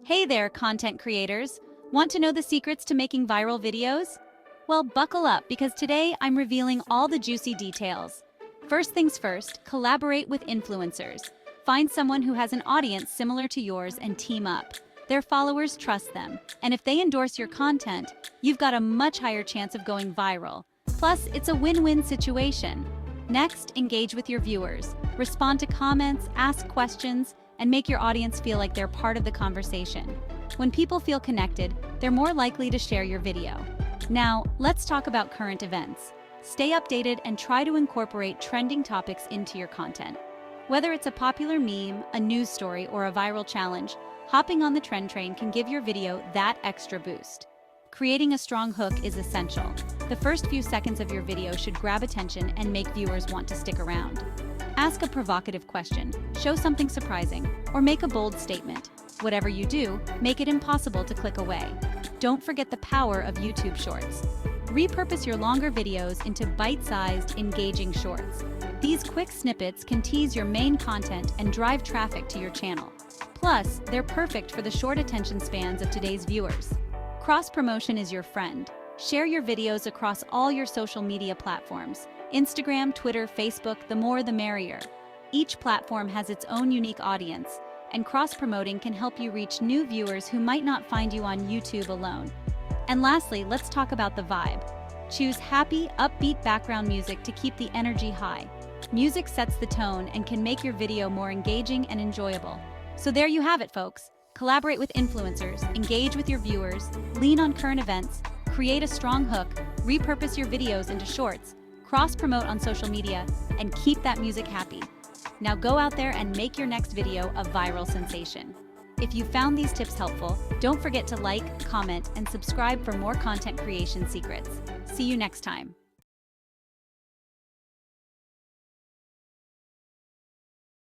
Hey there, content creators! Want to know the secrets to making viral videos? Well, buckle up because today I'm revealing all the juicy details. First things first, collaborate with influencers. Find someone who has an audience similar to yours and team up. Their followers trust them, and if they endorse your content, you've got a much higher chance of going viral. Plus, it's a win-win situation. Next, engage with your viewers. Respond to comments, ask questions, and make your audience feel like they're part of the conversation. When people feel connected, they're more likely to share your video. Now, let's talk about current events. Stay updated and try to incorporate trending topics into your content. Whether it's a popular meme, a news story, or a viral challenge, hopping on the trend train can give your video that extra boost. Creating a strong hook is essential. The first few seconds of your video should grab attention and make viewers want to stick around. Ask a provocative question, show something surprising, or make a bold statement. Whatever you do, make it impossible to click away. Don't forget the power of YouTube Shorts. Repurpose your longer videos into bite-sized, engaging shorts. These quick snippets can tease your main content and drive traffic to your channel. Plus, they're perfect for the short attention spans of today's viewers. Cross-promotion is your friend. Share your videos across all your social media platforms. Instagram, Twitter, Facebook, the more the merrier. Each platform has its own unique audience, and cross-promoting can help you reach new viewers who might not find you on YouTube alone. And lastly, let's talk about the vibe. Choose happy, upbeat background music to keep the energy high. Music sets the tone and can make your video more engaging and enjoyable. So there you have it, folks. Collaborate with influencers, engage with your viewers, lean on current events, create a strong hook, repurpose your videos into shorts, cross-promote on social media, and keep that music happy. Now go out there and make your next video a viral sensation. If you found these tips helpful, don't forget to like, comment, and subscribe for more content creation secrets. See you next time.